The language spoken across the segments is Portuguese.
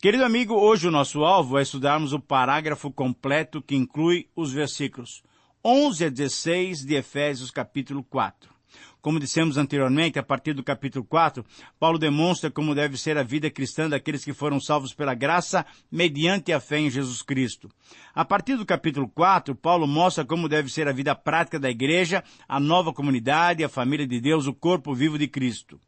Querido amigo, hoje o nosso alvo é estudarmos o parágrafo completo que inclui os versículos 11 a 16 de Efésios capítulo 4. Como dissemos anteriormente, a partir do capítulo 4, Paulo demonstra como deve ser a vida cristã daqueles que foram salvos pela graça mediante a fé em Jesus Cristo. A partir do capítulo 4, Paulo mostra como deve ser a vida prática da igreja, a nova comunidade, a família de Deus, o corpo vivo de Cristo.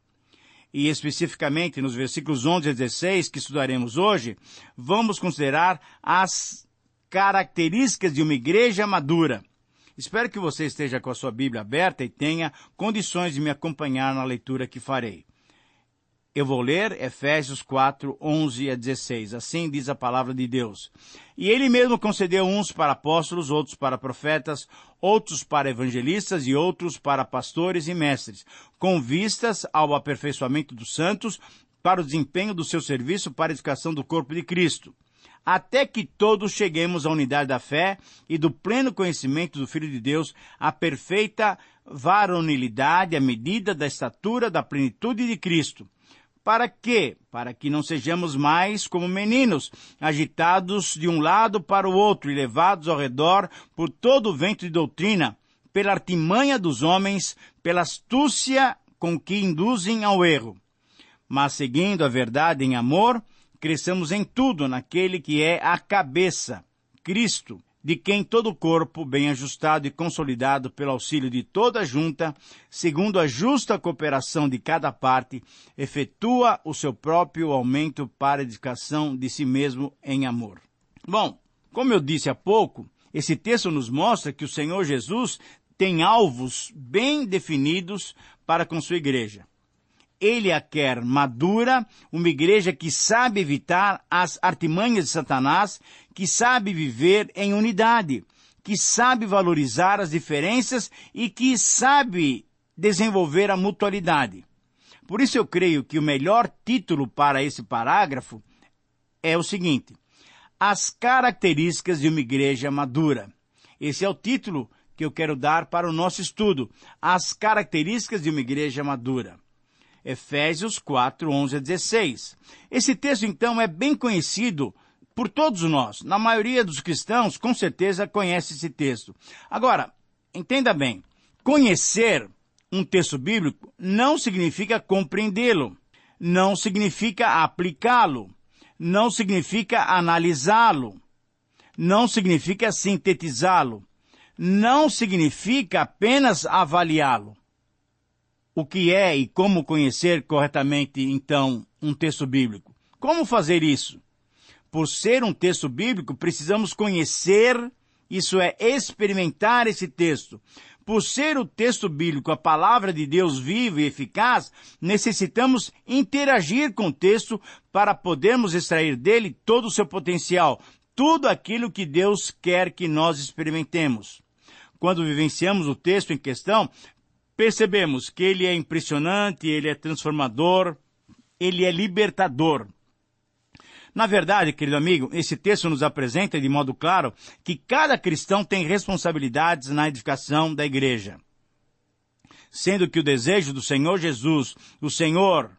E especificamente nos versículos 11 a 16, que estudaremos hoje, vamos considerar as características de uma igreja madura. Espero que você esteja com a sua Bíblia aberta e tenha condições de me acompanhar na leitura que farei. Eu vou ler Efésios 4, 11 a 16. Assim diz a palavra de Deus. E ele mesmo concedeu uns para apóstolos, outros para profetas, outros para evangelistas e outros para pastores e mestres, com vistas ao aperfeiçoamento dos santos, para o desempenho do seu serviço para a edificação do corpo de Cristo, até que todos cheguemos à unidade da fé e do pleno conhecimento do Filho de Deus, à perfeita varonilidade, à medida da estatura da plenitude de Cristo. Para quê? Para que não sejamos mais como meninos, agitados de um lado para o outro e levados ao redor por todo o vento de doutrina, pela artimanha dos homens, pela astúcia com que induzem ao erro. Mas seguindo a verdade em amor, cresçamos em tudo naquele que é a cabeça, Cristo, de quem todo o corpo, bem ajustado e consolidado pelo auxílio de toda a junta, segundo a justa cooperação de cada parte, efetua o seu próprio aumento para a edificação de si mesmo em amor. Bom, como eu disse há pouco, esse texto nos mostra que o Senhor Jesus tem alvos bem definidos para com sua igreja. Ele a quer madura, uma igreja que sabe evitar as artimanhas de Satanás, que sabe viver em unidade, que sabe valorizar as diferenças e que sabe desenvolver a mutualidade. Por isso eu creio que o melhor título para esse parágrafo é o seguinte: As características de uma igreja madura. Esse é o título que eu quero dar para o nosso estudo, As características de uma igreja madura. Efésios 4, 11 a 16. Esse texto, então, é bem conhecido por todos nós. Na maioria dos cristãos, com certeza, conhece esse texto. Agora, entenda bem, conhecer um texto bíblico não significa compreendê-lo, não significa aplicá-lo, não significa analisá-lo, não significa sintetizá-lo, não significa apenas avaliá-lo. O que é e como conhecer corretamente, então, um texto bíblico? Como fazer isso? Por ser um texto bíblico, precisamos conhecer, isso é, experimentar esse texto. Por ser o texto bíblico a palavra de Deus viva e eficaz, necessitamos interagir com o texto para podermos extrair dele todo o seu potencial, tudo aquilo que Deus quer que nós experimentemos. Quando vivenciamos o texto em questão, percebemos que ele é impressionante, ele é transformador, ele é libertador. Na verdade, querido amigo, esse texto nos apresenta de modo claro que cada cristão tem responsabilidades na edificação da igreja. Sendo que o desejo do Senhor Jesus, o Senhor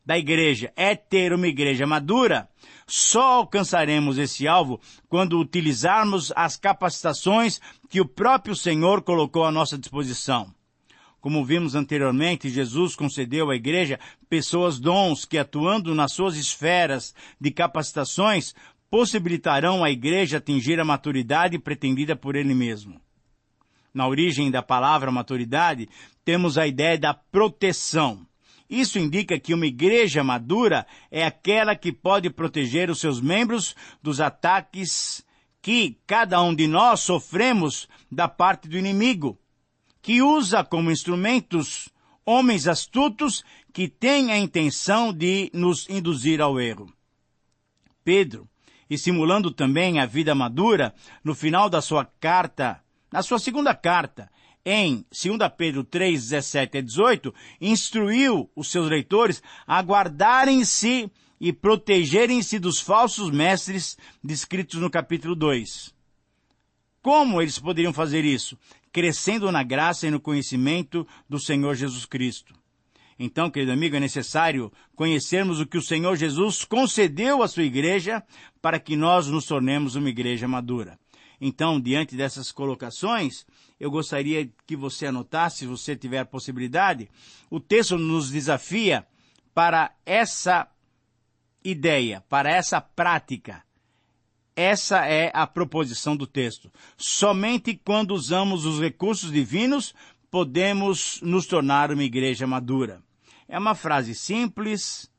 da igreja, é ter uma igreja madura, só alcançaremos esse alvo quando utilizarmos as capacitações que o próprio Senhor colocou à nossa disposição. Como vimos anteriormente, Jesus concedeu à igreja pessoas dons que, atuando nas suas esferas de capacitações, possibilitarão à igreja atingir a maturidade pretendida por ele mesmo. Na origem da palavra maturidade, temos a ideia da proteção. Isso indica que uma igreja madura é aquela que pode proteger os seus membros dos ataques que cada um de nós sofremos da parte do inimigo, que usa como instrumentos homens astutos que têm a intenção de nos induzir ao erro. Pedro, estimulando também a vida madura, no final da sua carta, na sua segunda carta, em 2 Pedro 3, 17 a 18, instruiu os seus leitores a guardarem-se e protegerem-se dos falsos mestres descritos no capítulo 2. Como eles poderiam fazer isso? Crescendo na graça e no conhecimento do Senhor Jesus Cristo. Então, querido amigo, é necessário conhecermos o que o Senhor Jesus concedeu à sua igreja para que nós nos tornemos uma igreja madura. Então, diante dessas colocações, eu gostaria que você anotasse, se você tiver a possibilidade, o texto nos desafia para essa ideia, para essa prática. Essa é a proposição do texto. Somente quando usamos os recursos divinos, podemos nos tornar uma igreja madura. É uma frase simples,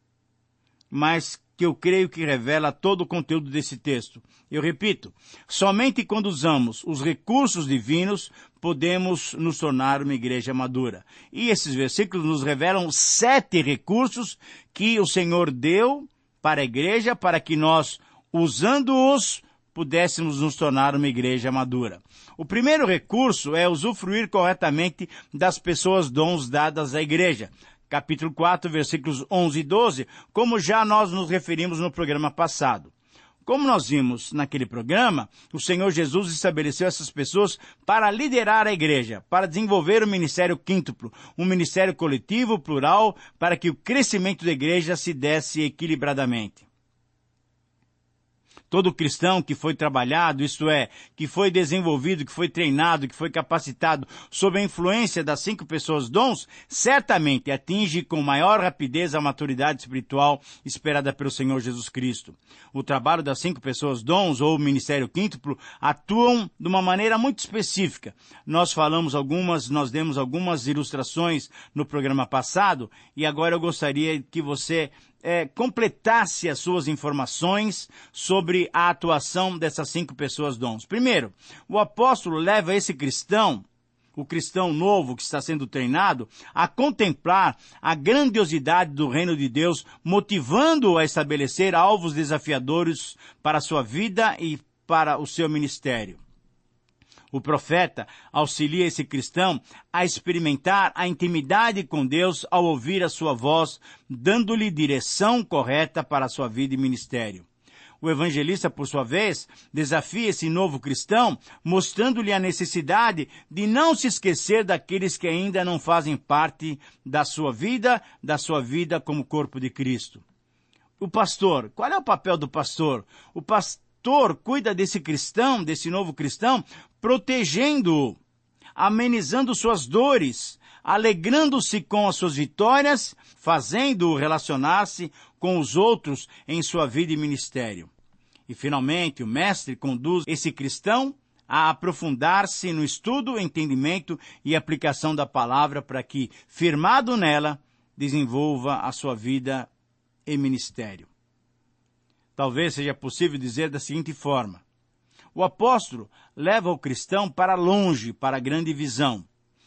mas que eu creio que revela todo o conteúdo desse texto. Eu repito, somente quando usamos os recursos divinos, podemos nos tornar uma igreja madura. E esses versículos nos revelam 7 recursos que o Senhor deu para a igreja, para que nós, usando-os, pudéssemos nos tornar uma igreja madura. O primeiro recurso é usufruir corretamente das pessoas dons dadas à igreja. Capítulo 4, versículos 11 e 12, como já nós nos referimos no programa passado. Como nós vimos naquele programa, o Senhor Jesus estabeleceu essas pessoas para liderar a igreja, para desenvolver o ministério quíntuplo, um ministério coletivo, plural, para que o crescimento da igreja se desse equilibradamente. Todo cristão que foi trabalhado, isto é, que foi desenvolvido, que foi treinado, que foi capacitado sob a influência das 5 pessoas dons, certamente atinge com maior rapidez a maturidade espiritual esperada pelo Senhor Jesus Cristo. O trabalho das 5 pessoas dons, ou ministério quíntuplo, atuam de uma maneira muito específica. Nós demos algumas ilustrações no programa passado, e agora eu gostaria que você completasse as suas informações sobre a atuação dessas 5 pessoas dons. Primeiro, o apóstolo leva esse cristão, o cristão novo que está sendo treinado, a contemplar a grandiosidade do reino de Deus, motivando-o a estabelecer alvos desafiadores para a sua vida e para o seu ministério. O profeta auxilia esse cristão a experimentar a intimidade com Deus ao ouvir a sua voz, dando-lhe direção correta para a sua vida e ministério. O evangelista, por sua vez, desafia esse novo cristão, mostrando-lhe a necessidade de não se esquecer daqueles que ainda não fazem parte da sua vida como corpo de Cristo. O pastor, qual é o papel do pastor? O pastor cuida desse cristão, desse novo cristão, protegendo-o, amenizando suas dores, alegrando-se com as suas vitórias, fazendo-o relacionar-se com os outros em sua vida e ministério. E, finalmente, o mestre conduz esse cristão a aprofundar-se no estudo, entendimento e aplicação da palavra para que, firmado nela, desenvolva a sua vida e ministério. Talvez seja possível dizer da seguinte forma: o apóstolo leva o cristão para longe, para a grande visão.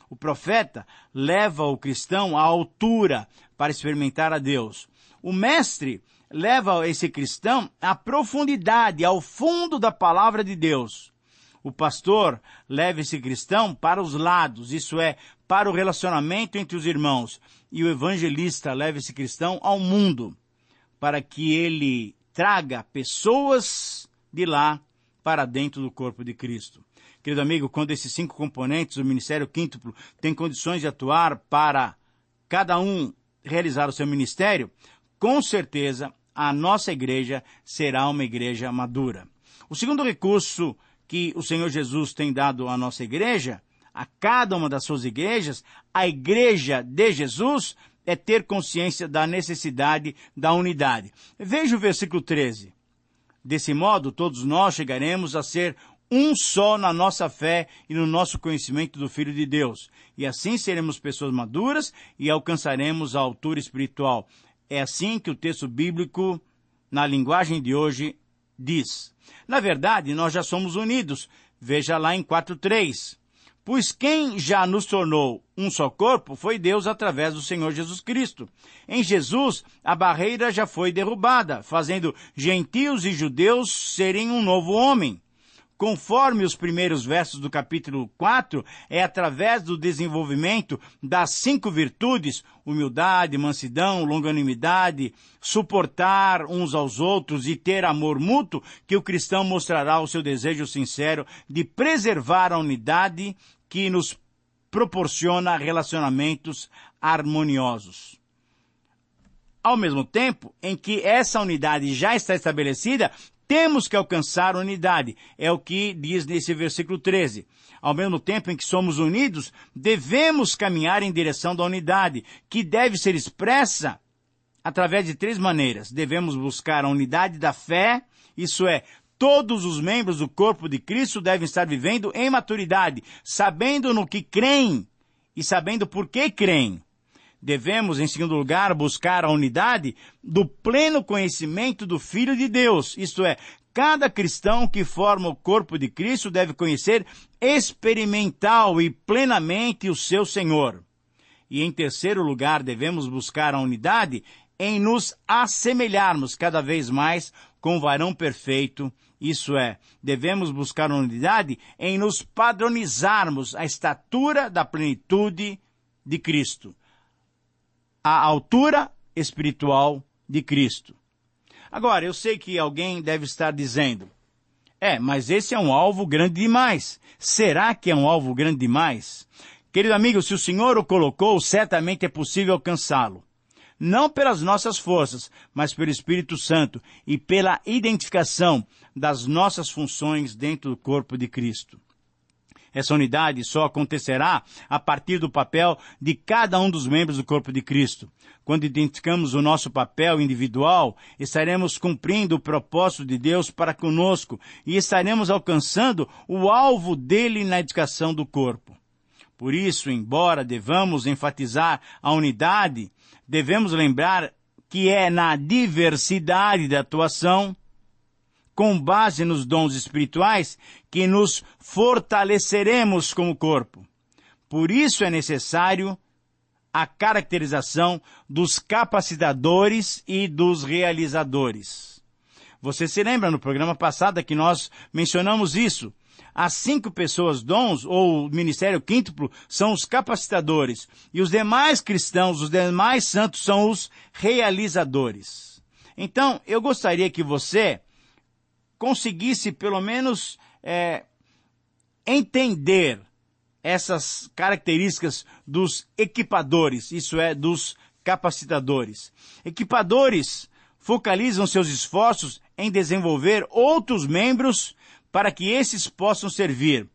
O profeta leva o cristão à altura para experimentar a Deus. O mestre leva esse cristão à profundidade, ao fundo da palavra de Deus. O pastor leva esse cristão para os lados, isso é, para o relacionamento entre os irmãos. E o evangelista leva esse cristão ao mundo, para que ele traga pessoas de lá para dentro do corpo de Cristo. Querido amigo, quando esses 5 componentes do ministério quíntuplo têm condições de atuar para cada um realizar o seu ministério, com certeza a nossa igreja será uma igreja madura. O segundo recurso que o Senhor Jesus tem dado à nossa igreja, a cada uma das suas igrejas, a igreja de Jesus, é ter consciência da necessidade da unidade. Veja o versículo 13. Desse modo, todos nós chegaremos a ser um só na nossa fé e no nosso conhecimento do Filho de Deus. E assim seremos pessoas maduras e alcançaremos a altura espiritual. É assim que o texto bíblico, na linguagem de hoje, diz. Na verdade, nós já somos unidos. Veja lá em 4:3. Pois quem já nos tornou um só corpo foi Deus através do Senhor Jesus Cristo. Em Jesus, a barreira já foi derrubada, fazendo gentios e judeus serem um novo homem. Conforme os primeiros versos do capítulo 4, é através do desenvolvimento das 5 virtudes, humildade, mansidão, longanimidade, suportar uns aos outros e ter amor mútuo, que o cristão mostrará o seu desejo sincero de preservar a unidade que nos proporciona relacionamentos harmoniosos. Ao mesmo tempo em que essa unidade já está estabelecida, temos que alcançar a unidade. É o que diz nesse versículo 13. Ao mesmo tempo em que somos unidos, devemos caminhar em direção da unidade, que deve ser expressa através de 3 maneiras. Devemos buscar a unidade da fé, isso é, todos os membros do corpo de Cristo devem estar vivendo em maturidade, sabendo no que creem e sabendo por que creem. Devemos, em segundo lugar, buscar a unidade do pleno conhecimento do Filho de Deus, isto é, cada cristão que forma o corpo de Cristo deve conhecer experimental e plenamente o seu Senhor. E, em terceiro lugar, devemos buscar a unidade em nos assemelharmos cada vez mais com o varão perfeito, isso é, devemos buscar a unidade em nos padronizarmos à estatura da plenitude de Cristo, à altura espiritual de Cristo. Agora, eu sei que alguém deve estar dizendo, mas esse é um alvo grande demais. Será que é um alvo grande demais? Querido amigo, se o Senhor o colocou, certamente é possível alcançá-lo. Não pelas nossas forças, mas pelo Espírito Santo e pela identificação das nossas funções dentro do corpo de Cristo. Essa unidade só acontecerá a partir do papel de cada um dos membros do corpo de Cristo. Quando identificamos o nosso papel individual, estaremos cumprindo o propósito de Deus para conosco e estaremos alcançando o alvo dele na edificação do corpo. Por isso, embora devamos enfatizar a unidade, devemos lembrar que é na diversidade da atuação, com base nos dons espirituais, que nos fortaleceremos como corpo. Por isso é necessário a caracterização dos capacitadores e dos realizadores. Você se lembra no programa passado que nós mencionamos isso? As 5 pessoas dons, ou ministério quíntuplo, são os capacitadores. E os demais cristãos, os demais santos, são os realizadores. Então, eu gostaria que você conseguisse, pelo menos, entender essas características dos equipadores, isso é, dos capacitadores. Equipadores focalizam seus esforços em desenvolver outros membros para que esses possam servir.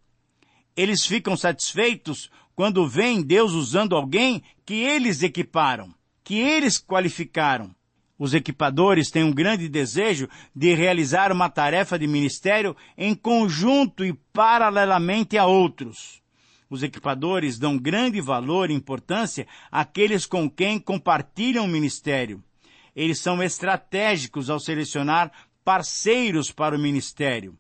Eles ficam satisfeitos quando veem Deus usando alguém que eles equiparam, que eles qualificaram. Os equipadores têm um grande desejo de realizar uma tarefa de ministério em conjunto e paralelamente a outros. Os equipadores dão grande valor e importância àqueles com quem compartilham o ministério. Eles são estratégicos ao selecionar parceiros para o ministério.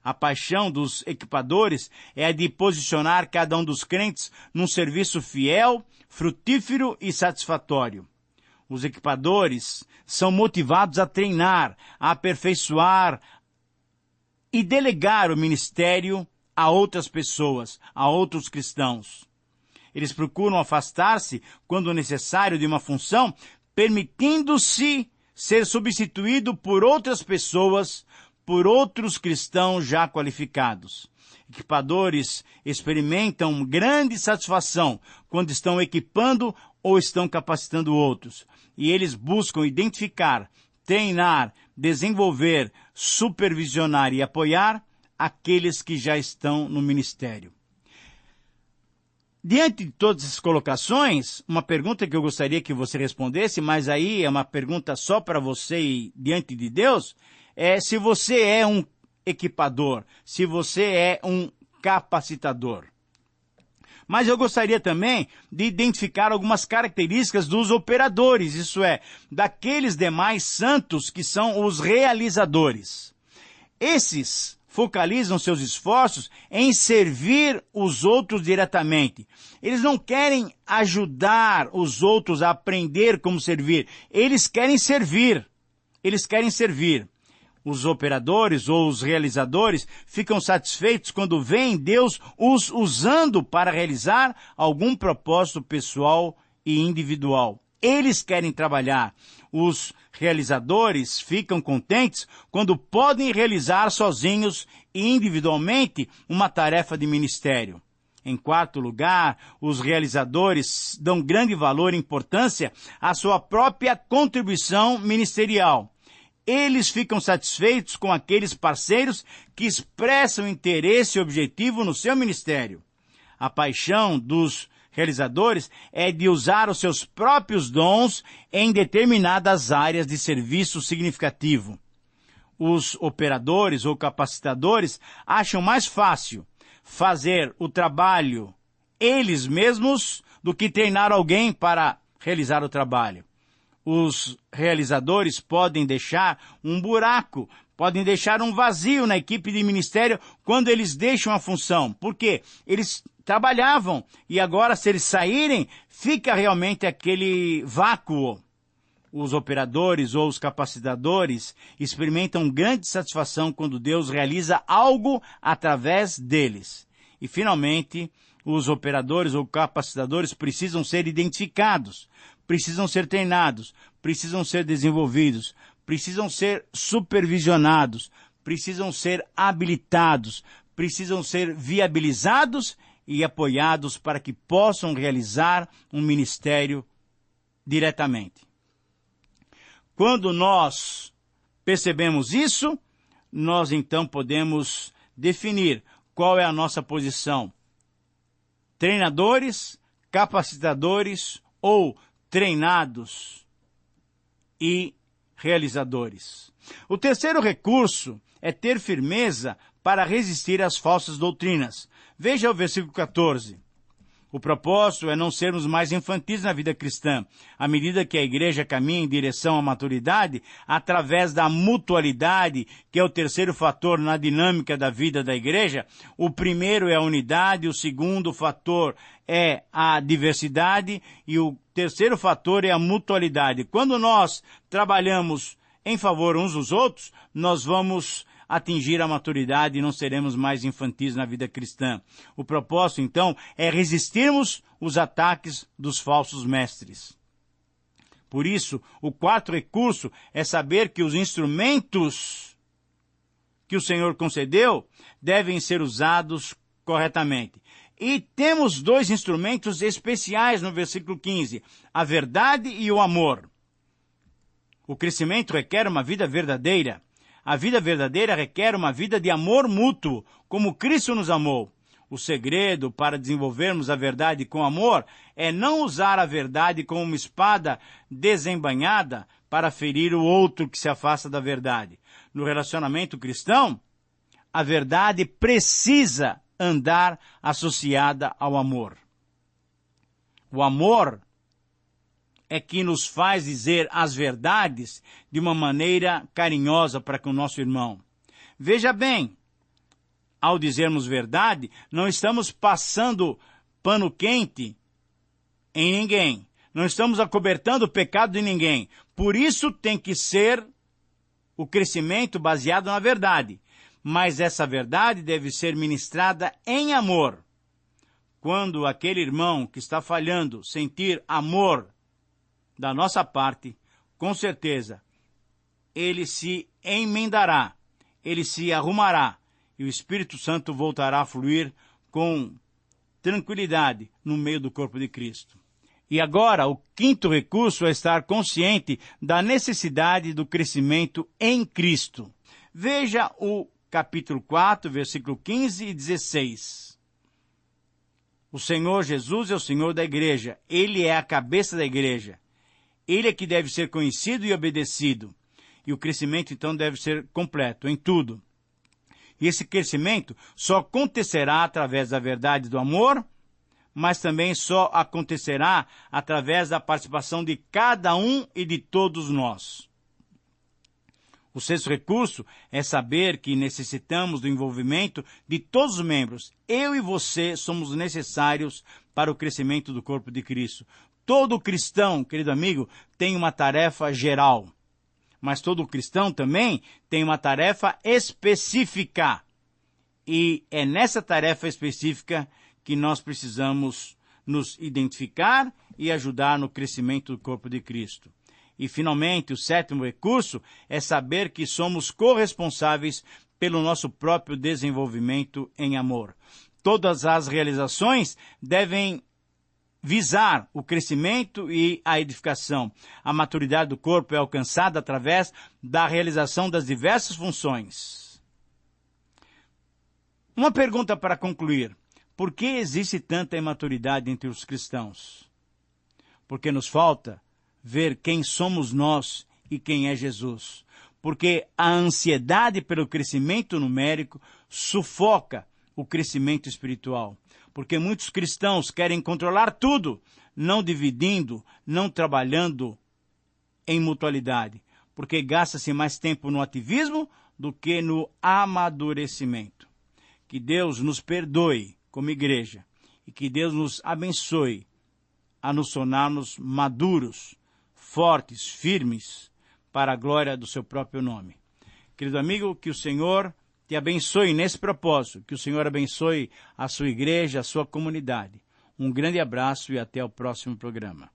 A paixão dos equipadores é a de posicionar cada um dos crentes num serviço fiel, frutífero e satisfatório. Os equipadores são motivados a treinar, a aperfeiçoar e delegar o ministério a outras pessoas, a outros cristãos. Eles procuram afastar-se, quando necessário, de uma função, permitindo-se ser substituído por outras pessoas, por outros cristãos já qualificados. Equipadores experimentam grande satisfação quando estão equipando ou estão capacitando outros. E eles buscam identificar, treinar, desenvolver, supervisionar e apoiar aqueles que já estão no ministério. Diante de todas essas colocações, uma pergunta que eu gostaria que você respondesse, mas aí é uma pergunta só para você e diante de Deus, é se você é um equipador, se você é um capacitador. Mas eu gostaria também de identificar algumas características dos operadores, isso é, daqueles demais santos que são os realizadores. Esses focalizam seus esforços em servir os outros diretamente. Eles não querem ajudar os outros a aprender como servir. Eles querem servir. Eles querem servir. Os operadores ou os realizadores ficam satisfeitos quando veem Deus os usando para realizar algum propósito pessoal e individual. Eles querem trabalhar. Os realizadores ficam contentes quando podem realizar sozinhos e individualmente uma tarefa de ministério. Em quarto lugar, os realizadores dão grande valor e importância à sua própria contribuição ministerial. Eles ficam satisfeitos com aqueles parceiros que expressam interesse e objetivo no seu ministério. A paixão dos realizadores é de usar os seus próprios dons em determinadas áreas de serviço significativo. Os operadores ou capacitadores acham mais fácil fazer o trabalho eles mesmos do que treinar alguém para realizar o trabalho. Os realizadores podem deixar um buraco, podem deixar um vazio na equipe de ministério quando eles deixam a função. Por quê? Eles trabalhavam e agora, se eles saírem, fica realmente aquele vácuo. Os operadores ou os capacitadores experimentam grande satisfação quando Deus realiza algo através deles. E, finalmente, os operadores ou capacitadores precisam ser identificados, precisam ser treinados, precisam ser desenvolvidos, precisam ser supervisionados, precisam ser habilitados, precisam ser viabilizados e apoiados para que possam realizar um ministério diretamente. Quando nós percebemos isso, nós então podemos definir qual é a nossa posição. Treinadores, capacitadores ou treinados e realizadores. O terceiro recurso é ter firmeza para resistir às falsas doutrinas. Veja o versículo 14. O propósito é não sermos mais infantis na vida cristã. À medida que a igreja caminha em direção à maturidade, através da mutualidade, que é o terceiro fator na dinâmica da vida da igreja, o primeiro é a unidade, o segundo fator é a diversidade e o terceiro fator é a mutualidade. Quando nós trabalhamos em favor uns dos outros, nós vamos atingir a maturidade e não seremos mais infantis na vida cristã. O propósito, então, é resistirmos os ataques dos falsos mestres. Por isso, o quarto recurso é saber que os instrumentos que o Senhor concedeu devem ser usados corretamente. E temos dois instrumentos especiais no versículo 15, a verdade e o amor. O crescimento requer uma vida verdadeira. A vida verdadeira requer uma vida de amor mútuo, como Cristo nos amou. O segredo para desenvolvermos a verdade com amor é não usar a verdade como uma espada desembainhada para ferir o outro que se afasta da verdade. No relacionamento cristão, a verdade precisa andar associada ao amor. O amor é que nos faz dizer as verdades de uma maneira carinhosa para com o nosso irmão. Veja bem, ao dizermos verdade, não estamos passando pano quente em ninguém. Não estamos acobertando o pecado de ninguém. Por isso tem que ser o crescimento baseado na verdade. Mas essa verdade deve ser ministrada em amor. Quando aquele irmão que está falhando sentir amor da nossa parte, com certeza, ele se emendará, ele se arrumará e o Espírito Santo voltará a fluir com tranquilidade no meio do corpo de Cristo. E agora, o quinto recurso é estar consciente da necessidade do crescimento em Cristo. Veja o capítulo 4, versículo 15 e 16. O Senhor Jesus é o Senhor da igreja, Ele é a cabeça da igreja. Ele é que deve ser conhecido e obedecido. E o crescimento, então, deve ser completo em tudo. E esse crescimento só acontecerá através da verdade do amor, mas também só acontecerá através da participação de cada um e de todos nós. O sexto recurso é saber que necessitamos do envolvimento de todos os membros. Eu e você somos necessários para o crescimento do corpo de Cristo. Todo cristão, querido amigo, tem uma tarefa geral. Mas todo cristão também tem uma tarefa específica. E é nessa tarefa específica que nós precisamos nos identificar e ajudar no crescimento do corpo de Cristo. E, finalmente, o sétimo recurso é saber que somos corresponsáveis pelo nosso próprio desenvolvimento em amor. Todas as realizações devem visar o crescimento e a edificação. A maturidade do corpo é alcançada através da realização das diversas funções. Uma pergunta para concluir. Por que existe tanta imaturidade entre os cristãos? Porque nos falta ver quem somos nós e quem é Jesus. Porque a ansiedade pelo crescimento numérico sufoca o crescimento espiritual. Porque muitos cristãos querem controlar tudo, não dividindo, não trabalhando em mutualidade. Porque gasta-se mais tempo no ativismo do que no amadurecimento. Que Deus nos perdoe como igreja e que Deus nos abençoe a nos tornarmos maduros, fortes, firmes, para a glória do seu próprio nome. Querido amigo, que o Senhor te abençoe nesse propósito, que o Senhor abençoe a sua igreja, a sua comunidade. Um grande abraço e até o próximo programa.